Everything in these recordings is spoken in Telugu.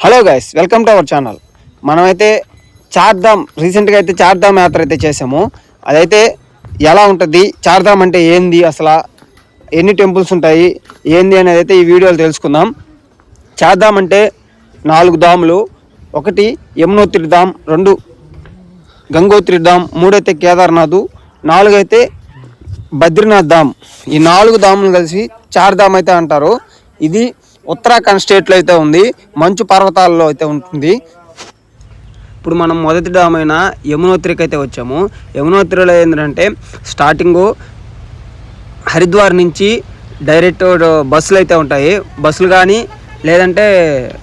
Hello guys, welcome to our channel. మనమైతే చార్ధామ్ రీసెంట్గా అయితే చార్ధామ్ యాత్ర అయితే చేసాము. అదైతే ఎలా ఉంటుంది, చార్ధామ్ అంటే ఏంది, అసలు ఎన్ని టెంపుల్స్ ఉంటాయి ఏంది అనేది అయితే ఈ వీడియోలో తెలుసుకుందాం. చార్ధామ్ అంటే 4 ధాములు. 1 యమునోత్రి ధామ్, 2 గంగోత్రి ధామ్, 3 అయితే కేదార్నాథ్, 4 అయితే బద్రీనాథ్ ధామ్. ఈ 4 ధాములు కలిసి చార్ధామ్ అయితే అంటారు. ఇది ఉత్తరాఖండ్ స్టేట్లో అయితే ఉంది, మంచు పర్వతాల్లో అయితే ఉంటుంది. ఇప్పుడు మనం మొదటి డామ్ అయిన యమునోత్రికి అయితే వచ్చాము. యమునోత్రిలో ఏంటంటే స్టార్టింగు హరిద్వార్ నుంచి డైరెక్ట్ బస్సులు అయితే ఉంటాయి. బస్సులు కానీ లేదంటే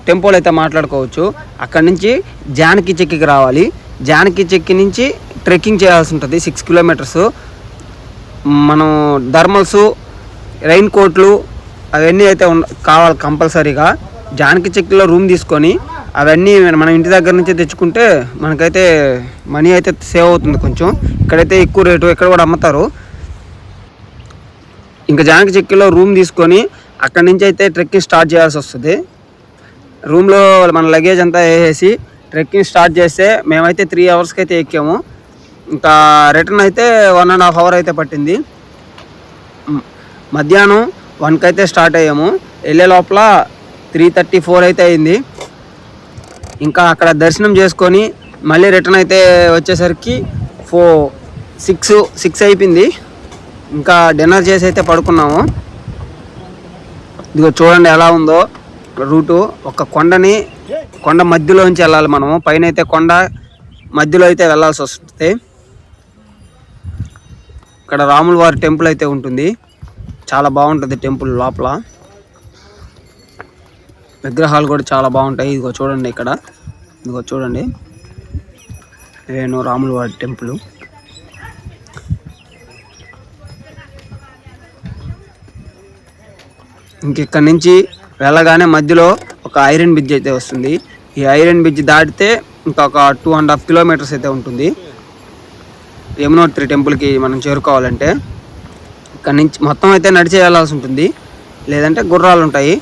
టెంపోలు అయితే మాట్లాడుకోవచ్చు. అక్కడి నుంచి జానకి చెక్కికి రావాలి. జానకి చెక్కి నుంచి ట్రెక్కింగ్ చేయాల్సి ఉంటుంది 6 కిలోమీటర్స్. మనం థర్మల్స్, రెయిన్ కోట్లు అవన్నీ అయితే కావాలి కంపల్సరీగా. జానకి చెక్కిలో రూమ్ తీసుకొని అవన్నీ మనం ఇంటి దగ్గర నుంచి తెచ్చుకుంటే మనకైతే మనీ అయితే సేవ్ అవుతుంది కొంచెం. ఇక్కడైతే ఎక్కువ రేటు, ఇక్కడ కూడా అమ్ముతారు. ఇంకా జానకి చెక్కిలో రూమ్ తీసుకొని అక్కడి నుంచి అయితే ట్రెక్కింగ్ స్టార్ట్ చేయాల్సి వస్తుంది. రూమ్లో మన లగేజ్ అంతా వేసేసి ట్రెక్కింగ్ స్టార్ట్ చేస్తే మేమైతే 3 అవర్స్కి అయితే ఎక్కాము. ఇంకా రిటర్న్ అయితే 1.5 అవర్ అయితే పట్టింది. మధ్యాహ్నం 1కి అయితే స్టార్ట్ అయ్యాము. వెళ్ళే లోపల 3:34 అయితే అయింది. ఇంకా అక్కడ దర్శనం చేసుకొని మళ్ళీ రిటర్న్ అయితే వచ్చేసరికి 6 అయిపోయింది. ఇంకా డిన్నర్ చేసి అయితే పడుకున్నాము. ఇదిగో చూడండి ఎలా ఉందో రూటు. ఒక కొండ మధ్యలోంచి వెళ్ళాలి మనము. పైన అయితే కొండ మధ్యలో అయితే వెళ్ళాల్సి వస్తుంది. ఇక్కడ రాముల వారి టెంపుల్ అయితే ఉంటుంది, చాలా బాగుంటుంది టెంపుల్. లోపల విగ్రహాలు కూడా చాలా బాగుంటాయి. ఇదిగో చూడండి, ఇదిగో చూడండి, నేను రాముల వారి టెంపుల్. ఇంకెక్కడి నుంచి వెళ్ళగానే మధ్యలో ఒక ఐరన్ బ్రిడ్జ్ అయితే వస్తుంది. ఈ ఐరన్ బ్రిడ్జ్ దాటితే ఇంకొక 2.5 కిలోమీటర్స్ అయితే ఉంటుంది యమునోత్రి టెంపుల్కి మనం చేరుకోవాలంటే. ఇక్కడ నుంచి మొత్తం అయితే నడిచే వెళ్ళాల్సి ఉంటుంది, లేదంటే గుర్రాలు ఉంటాయి.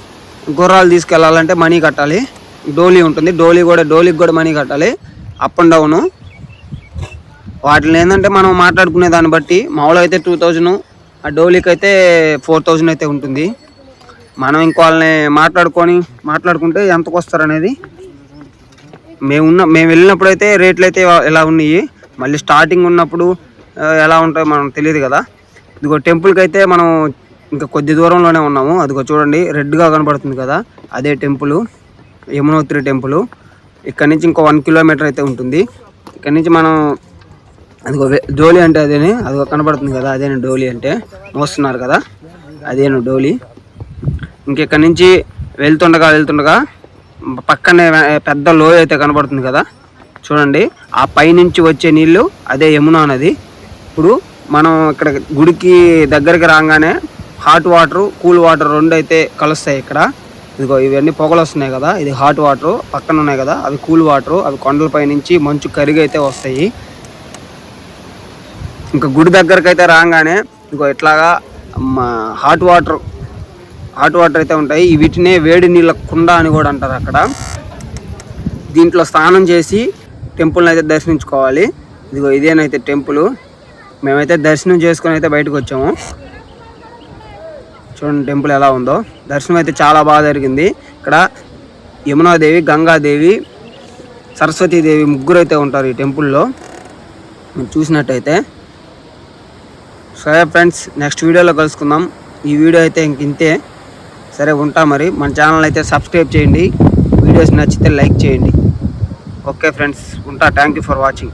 గుర్రాలు తీసుకెళ్ళాలంటే మనీ కట్టాలి. డోలీ ఉంటుంది, డోలీకి కూడా మనీ కట్టాలి. అప్ అండ్ డౌను వాటిని ఏంటంటే మనం మాట్లాడుకునే దాన్ని బట్టి మామూలుగా అయితే 2000, ఆ డోలీకి అయితే 4000 అయితే ఉంటుంది. మనం ఇంకోళ్ళని మాట్లాడుకుంటే ఎంతకు వస్తారనేది. మేము వెళ్ళినప్పుడు అయితే రేట్లు అయితే ఎలా ఉన్నాయి, మళ్ళీ స్టార్టింగ్ ఉన్నప్పుడు ఎలా ఉంటాయో మనం తెలియదు కదా. ఇదిగో టెంపుల్కి అయితే మనం ఇంకా కొద్ది దూరంలోనే ఉన్నాము. అదిగో చూడండి, రెడ్గా కనబడుతుంది కదా, అదే టెంపుల్, యమునోత్రి టెంపుల్. ఇక్కడ నుంచి ఇంకో 1 కిలోమీటర్ అయితే ఉంటుంది. ఇక్కడ నుంచి మనం అదిగో డోలీ అంటే అదిగో కనబడుతుంది కదా, అదేనా డోలీ అంటే, మోస్తున్నారు కదా, అదేనా డోలీ. ఇంకెక్కడి నుంచి వెళ్తుండగా పక్కనే పెద్ద లోయ అయితే కనబడుతుంది కదా, చూడండి. ఆ పైనుంచి వచ్చే నీళ్ళు అదే యమునా నది. ఇప్పుడు మనం ఇక్కడ గుడికి దగ్గరికి రాగానే హాట్ వాటర్, కూల్ వాటర్ 2 అయితే కలుస్తాయి ఇక్కడ. ఇదిగో ఇవన్నీ పొగలు వస్తున్నాయి కదా, ఇది హాట్ వాటర్. పక్కన ఉన్నాయి కదా, అవి కూల్ వాటర్. అవి కొండలపై నుంచి మంచు కరిగి అయితే వస్తాయి. ఇంకా గుడి దగ్గరికి అయితే రాగానే ఇదిగో ఇట్లాగా హాట్ వాటర్ అయితే ఉంటాయి. వీటినే వేడి నీళ్ళ కుండ అని కూడా అంటారు అక్కడ. దీంట్లో స్నానం చేసి టెంపుల్ని అయితే దర్శించుకోవాలి. ఇదిగో ఇదేనైతే టెంపుల్. మేమైతే దర్శనం చేసుకొని అయితే బయటకు వచ్చాము. చూడండి టెంపుల్ ఎలా ఉందో. దర్శనం అయితే చాలా బాగా జరిగింది. ఇక్కడ యమునాదేవి, గంగాదేవి, సరస్వతీదేవి ముగ్గురు అయితే ఉంటారు ఈ టెంపుల్లో మీరు చూసినట్టయితే. సరే ఫ్రెండ్స్, నెక్స్ట్ వీడియోలో కలుసుకుందాం. ఈ వీడియో అయితే ఇంతే. సరే ఉంటా మరి. మన ఛానల్ అయితే సబ్స్క్రైబ్ చేయండి, వీడియోస్ నచ్చితే లైక్ చేయండి. ఓకే ఫ్రెండ్స్, ఉంటా. Thank you for watching.